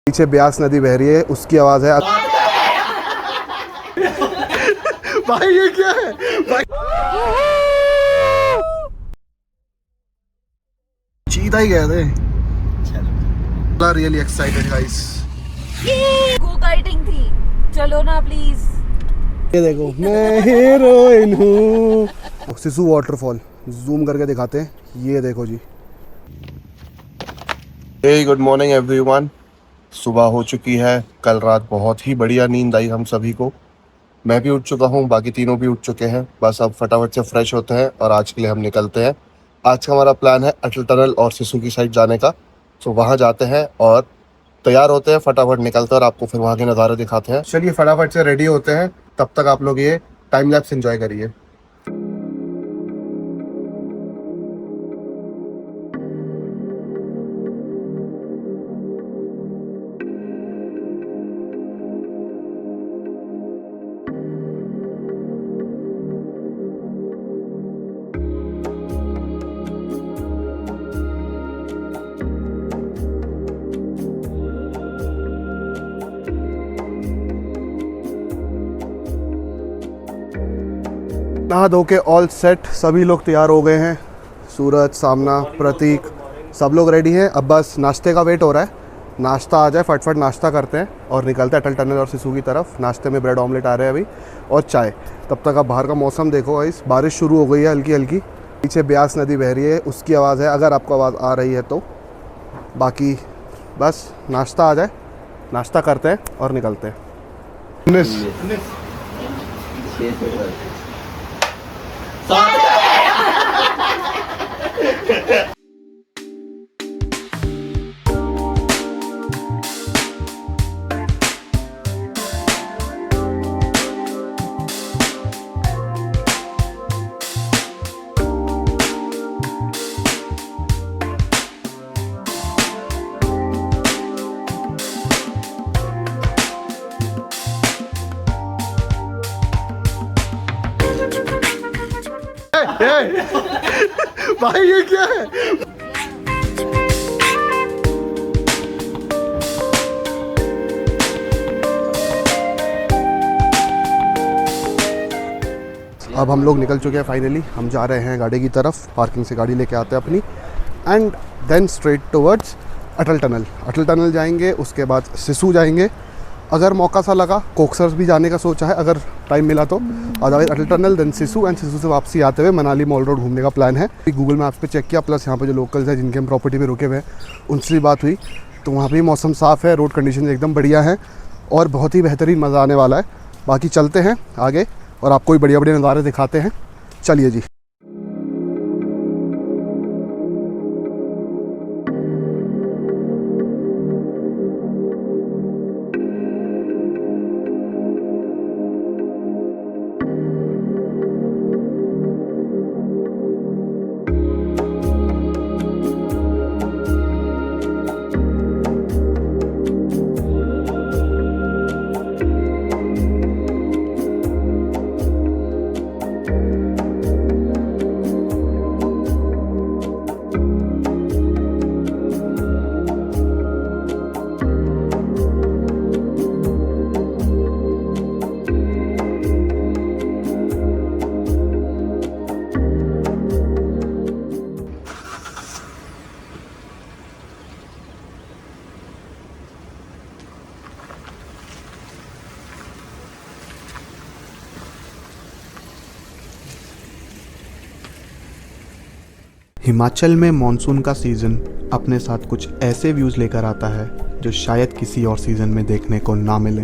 पीछे ब्यास नदी बह रही है, उसकी आवाज है। भाई ये क्या है भाई? चीता ही गए थे। Really excited guys. Go kiting थी, चलो ना प्लीज। ये देखो मैं हीरोइन हूँ। सिसु वाटरफॉल जूम करके दिखाते हैं, ये देखो जी। हे गुड मॉर्निंग एवरीवन। सुबह हो चुकी है। कल रात बहुत ही बढ़िया नींद आई हम सभी को। मैं भी उठ चुका हूँ, बाकी तीनों भी उठ चुके हैं। बस अब फटाफट से फ्रेश होते हैं और आज के लिए हम निकलते हैं। आज का हमारा प्लान है अटल टनल और सिसु की साइड जाने का। तो वहाँ जाते हैं और तैयार होते हैं, फटाफट निकलते हैं और आपको फिर वहाँ के नज़ारे दिखाते हैं। चलिए फटाफट से रेडी होते हैं, तब तक आप लोग ये टाइम लैप्स एंजॉय करिए। नहा धो के ऑल सेट, सभी लोग तैयार हो गए हैं। सूरज, सामना, प्रतीक, सब लोग रेडी हैं। अब बस नाश्ते का वेट हो रहा है। नाश्ता आ जाए, फटफट नाश्ता करते हैं और निकलते हैं अटल टनल और सिसु की तरफ। नाश्ते में ब्रेड ऑमलेट आ रहे हैं अभी और चाय। तब तक आप बाहर का मौसम देखो गाइस, बारिश शुरू हो गई है हल्की हल्की। पीछे ब्यास नदी बह रही है, उसकी आवाज़ है, अगर आपको आवाज़ आ रही है तो। बाकी बस नाश्ता आ जाए, नाश्ता करते हैं और निकलते हैं। भाई ये क्या है? अब हम लोग निकल चुके हैं फाइनली। हम जा रहे हैं गाड़ी की तरफ, पार्किंग से गाड़ी लेके आते हैं अपनी and then straight towards Atal tunnel. Atal tunnel जाएंगे, उसके बाद सिसु जाएंगे। अगर मौका सा लगा कोकसर भी जाने का सोचा है, अगर टाइम मिला तो। Otherwise Atal tunnel then Sissu and Sissu से वापसी आते हुए मनाली मॉल रोड घूमने का प्लान है। गूगल मैप्स पे चेक किया, प्लस यहाँ पे जो लोकल्स हैं जिनके हम प्रॉपर्टी पे रुके हुए हैं उनसे भी बात हुई, तो वहाँ पे मौसम साफ़ है, रोड कंडीशन एकदम बढ़िया है और बहुत ही बेहतरीन मज़ा आने वाला है। बाकी चलते हैं आगे और आपको भी बढ़िया बढ़िया नज़ारे दिखाते हैं। चलिए जी। हिमाचल में मॉनसून का सीज़न अपने साथ कुछ ऐसे व्यूज़ लेकर आता है जो शायद किसी और सीज़न में देखने को ना मिले।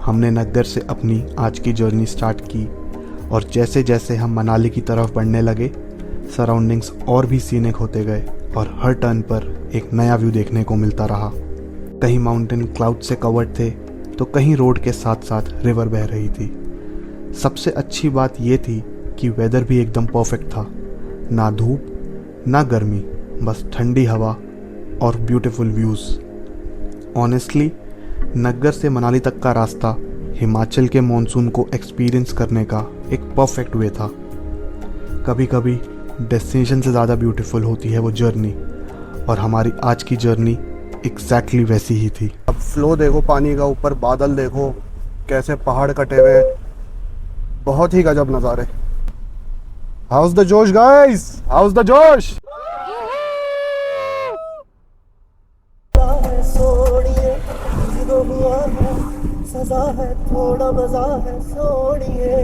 हमने नग्गर से अपनी आज की जर्नी स्टार्ट की और जैसे जैसे हम मनाली की तरफ बढ़ने लगे, सराउंडिंग्स और भी सीनिक होते गए और हर टर्न पर एक नया व्यू देखने को मिलता रहा। कहीं माउंटेन क्लाउड से कवर्ड थे तो कहीं रोड के साथ साथ रिवर बह रही थी। सबसे अच्छी बात ये थी कि वेदर भी एकदम परफेक्ट था, ना धूप ना गर्मी, बस ठंडी हवा और ब्यूटीफुल व्यूज़। ऑनेस्टली नग्गर से मनाली तक का रास्ता हिमाचल के मॉनसून को एक्सपीरियंस करने का एक परफेक्ट वे था। कभी कभी डेस्टिनेशन से ज़्यादा ब्यूटीफुल होती है वो जर्नी, और हमारी आज की जर्नी एग्जैक्टली वैसी ही थी। अब फ्लो देखो पानी का, ऊपर बादल देखो, कैसे पहाड़ कटे हुए, बहुत ही गजब नज़ारे। हाउस द जोश गाइस, हाउस द जोश। सजा है थोड़ा मजा है सोनिए।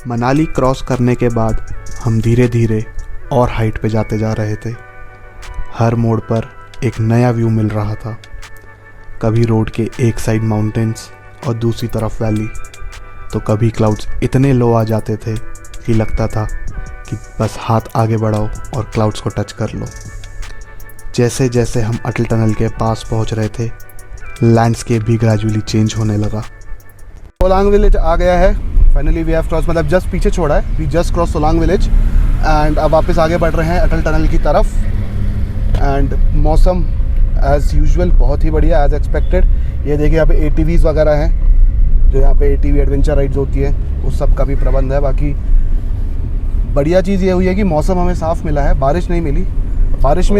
मनाली क्रॉस करने के बाद हम धीरे धीरे और हाइट पे जाते जा रहे थे। हर मोड़ पर एक नया व्यू मिल रहा था। कभी रोड के एक साइड माउंटेन्स और दूसरी तरफ वैली, तो कभी क्लाउड्स इतने लो आ जाते थे कि लगता था कि बस हाथ आगे बढ़ाओ और क्लाउड्स को टच कर लो। जैसे जैसे हम अटल टनल के पास पहुंच रहे थे, लैंडस्केप भी ग्रेजुअली चेंज होने लगा। सोलांग विलेज आ गया है फाइनली। वी हैव क्रॉस, मतलब जस्ट पीछे छोड़ा है। We just cross Solang village and अब वापस आगे बढ़ रहे हैं अटल टनल की तरफ। एंड मौसम एज़ यूजुअल बहुत ही बढ़िया, एज़ एक्सपेक्टेड। ये देखिए यहाँ पे ATVs वगैरह हैं, जो यहाँ पे ATV एडवेंचर राइड्स होती है, उस सब का भी प्रबंध है। बाकी बढ़िया चीज़ ये हुई है कि मौसम हमें साफ़ मिला है, बारिश नहीं मिली। बारिश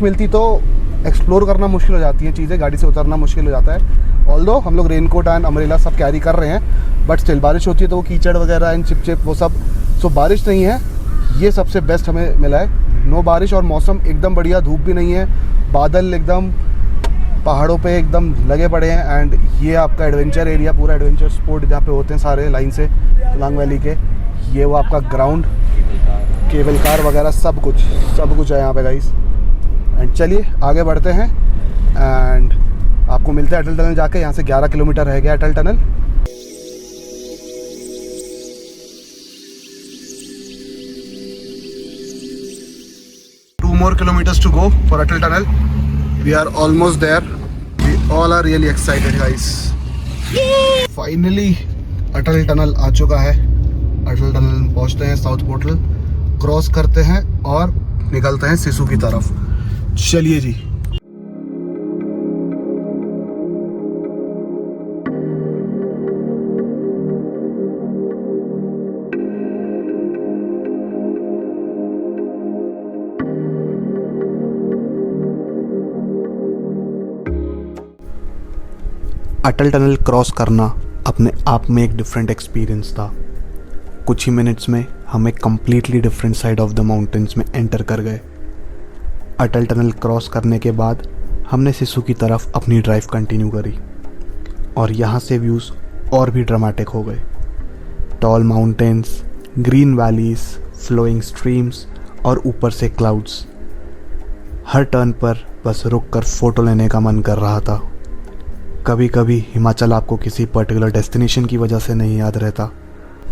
मिलती तो एक्सप्लोर करना मुश्किल हो जाती है चीज़ें, गाड़ी से उतरना मुश्किल हो जाता है। ऑल्दो हम लोग रेनकोट एंड अम्ब्रेला सब कैरी कर रहे हैं, बट स्टिल बारिश होती है तो वो कीचड़ वगैरह एंड चिप वो सब। सो बारिश नहीं है, ये सबसे बेस्ट हमें मिला है। नो बारिश और मौसम एकदम बढ़िया, धूप भी नहीं है, बादल एकदम पहाड़ों पे एकदम लगे पड़े हैं। एंड ये आपका एडवेंचर एरिया, पूरा एडवेंचर स्पोर्ट जहाँ पे होते हैं सारे लाइन से सोलांग वैली के, ये वो आपका ग्राउंड, केबल कार वगैरह सब कुछ है यहाँ पे गाइस। एंड चलिए आगे बढ़ते हैं एंड आपको मिलते हैं अटल टनल जाके। यहाँ से 11 किलोमीटर रह गया अटल tunnel. Two more kilometers to go for Atal Tunnel. We are almost there. We all are really excited, guys. Finally, Atal tunnel आ चुका है। अटल टनल पहुंचते हैं, साउथ पोर्टल क्रॉस करते हैं और निकलते हैं सिसु की तरफ। चलिए जी। अटल टनल क्रॉस करना अपने आप में एक डिफरेंट एक्सपीरियंस था। कुछ ही मिनट्स में हम एक completely different side of the mountains में एंटर कर गए। अटल टनल क्रॉस करने के बाद हमने सिसु की तरफ अपनी ड्राइव कंटिन्यू करी और यहाँ से व्यूज़ और भी ड्रामेटिक हो गए। Tall mountains, green valleys, flowing streams और ऊपर से क्लाउड्स। हर टर्न पर बस रुक कर फ़ोटो लेने का मन कर रहा था। कभी कभी हिमाचल आपको किसी पर्टिकुलर डेस्टिनेशन की वजह से नहीं याद रहता,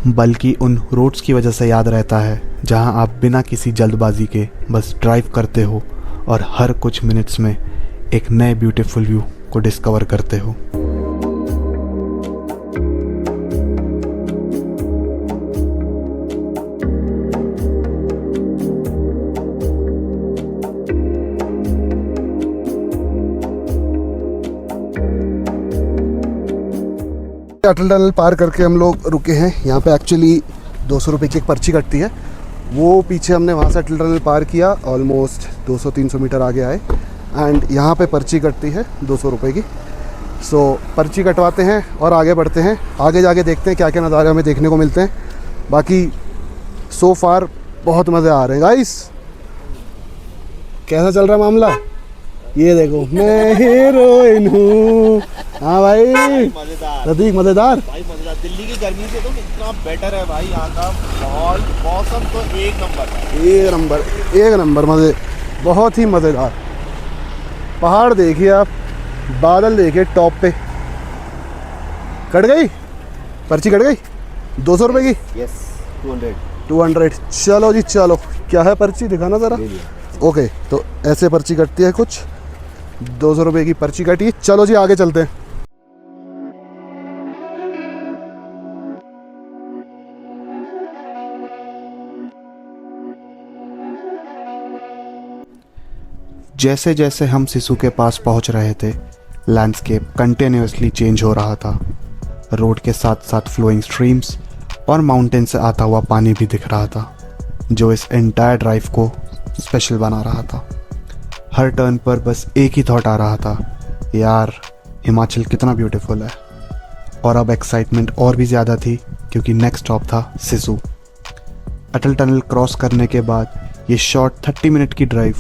बल्कि उन रोड्स की वजह से याद रहता है जहां आप बिना किसी जल्दबाजी के बस ड्राइव करते हो और हर कुछ मिनट्स में एक नए ब्यूटीफुल व्यू को डिस्कवर करते हो। अटल टनल पार करके हम लोग रुके हैं यहाँ पे। एक्चुअली 200 रुपये की एक पर्ची कटती है, वो पीछे हमने वहाँ से अटल टनल पार किया, ऑलमोस्ट 200-300 मीटर आगे आए एंड यहाँ पे पर्ची कटती है 200 रुपये की। सो पर्ची कटवाते हैं और आगे बढ़ते हैं। आगे जाके देखते हैं क्या क्या नज़ारे हमें देखने को मिलते हैं। बाकी सो फार बहुत मज़े आ रहे हैं गाइस। कैसा चल रहा है मामला? ये देखो मैं हीरोइन हूँ। हाँ भाई प्रतीक मज़ेदार। भाई मजेदार। दिल्ली की गर्मी से तो इतना बेटर है भाई यहाँ का माहौल, मौसम तो एक नंबर है। एक नंबर मज़े, बहुत ही मज़ेदार। पहाड़ देखिए आप, बादल देखिए टॉप पे। कट गई पर्ची, कट गई 200 रुपये की। यस 200। चलो जी चलो, क्या है पर्ची दिखाना ज़रा। ओके तो ऐसे पर्ची कटती है कुछ, 200 रुपये की पर्ची कटी। चलो जी आगे चलते हैं। जैसे जैसे हम सिसु के पास पहुंच रहे थे, लैंडस्केप कंटिन्यूअसली चेंज हो रहा था। रोड के साथ साथ फ्लोइंग स्ट्रीम्स और माउंटेन से आता हुआ पानी भी दिख रहा था, जो इस एंटायर ड्राइव को स्पेशल बना रहा था। हर टर्न पर बस एक ही थॉट आ रहा था, यार हिमाचल कितना ब्यूटीफुल है। और अब एक्साइटमेंट और भी ज़्यादा थी क्योंकि नेक्स्ट स्टॉप था सिसु। अटल टनल क्रॉस करने के बाद ये शॉर्ट 30 मिनट की ड्राइव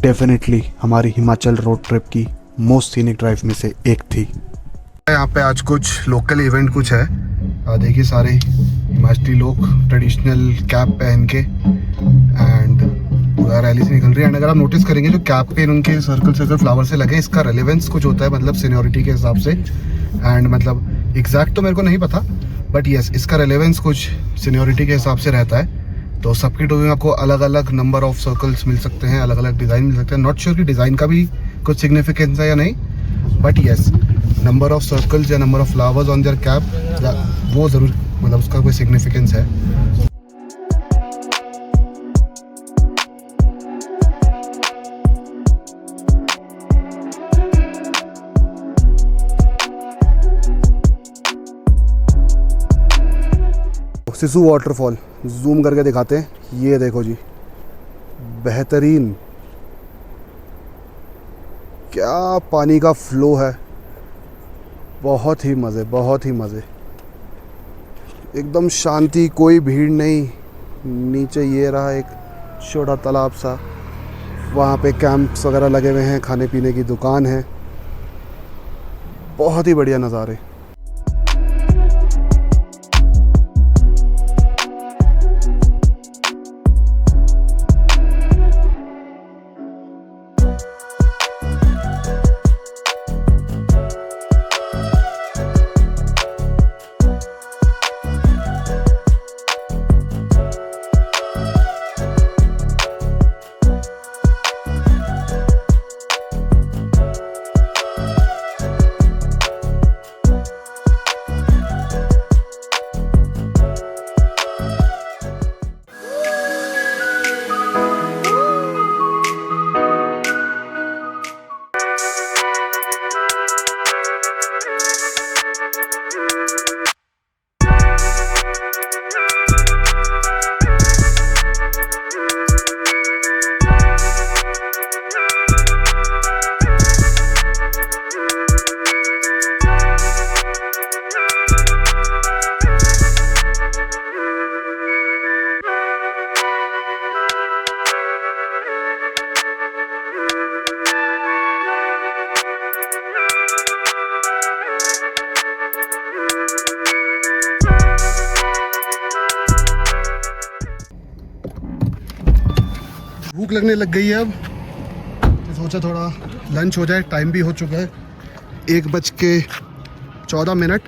डेफिनेटली हमारी हिमाचल रोड ट्रिप की मोस्ट सीनिक ड्राइव में से एक थी। यहाँ पे आज कुछ लोकल इवेंट कुछ है। देखिए सारे हिमाचली लोग ट्रेडिशनल कैप पहन के एंड पूरा रैली से निकल रही है। एंड अगर आप नोटिस करेंगे जो कैप पे उनके सर्कल सर्कल फ्लावर से लगे, इसका रेलेवेंस कुछ होता है, मतलब सीनियरिटी के हिसाब से। एंड मतलब एग्जैक्ट तो मेरे को नहीं पता, बट यस इसका रेलेवेंस कुछ सीनियरिटी के हिसाब से रहता है। तो सबकी टोपी में आपको अलग अलग नंबर ऑफ सर्कल्स मिल सकते हैं, अलग अलग डिज़ाइन मिल सकते हैं। नॉट श्योर कि डिज़ाइन का भी कुछ सिग्निफिकेंस है या नहीं, but yes number of circles या number of flowers on their cap, वो ज़रूर मतलब उसका कोई सिग्निफिकेंस है। सिसु वाटरफॉल जूम करके दिखाते हैं। ये देखो जी, बेहतरीन, क्या पानी का फ्लो है। बहुत ही मज़े, बहुत ही मज़े, एकदम शांति, कोई भीड़ नहीं। नीचे ये रहा एक छोटा तालाब सा, वहाँ पे कैंप्स वगैरह लगे हुए हैं, खाने पीने की दुकान है। बहुत ही बढ़िया नज़ारे। भूख लगने लग गई है अब, तो सोचा थोड़ा लंच हो जाए। टाइम भी हो चुका है 1:14।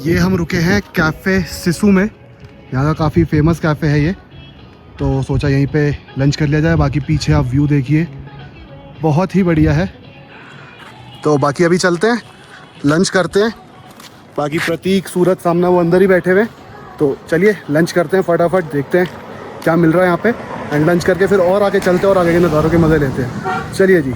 ये हम रुके हैं कैफ़े सिसु में, यहाँ का काफ़ी फेमस कैफ़े है ये, तो सोचा यहीं पे लंच कर लिया जाए। बाकी पीछे आप व्यू देखिए, बहुत ही बढ़िया है। तो बाकी अभी चलते हैं, लंच करते हैं। बाकी प्रतीक, सूरज सामने वो अंदर ही बैठे हुए, तो चलिए लंच करते हैं फटाफट, देखते हैं क्या मिल रहा है यहाँ पे। एंड लंच करके फिर और आगे चलते हैं और आगे के नज़ारों के मज़े लेते हैं। चलिए जी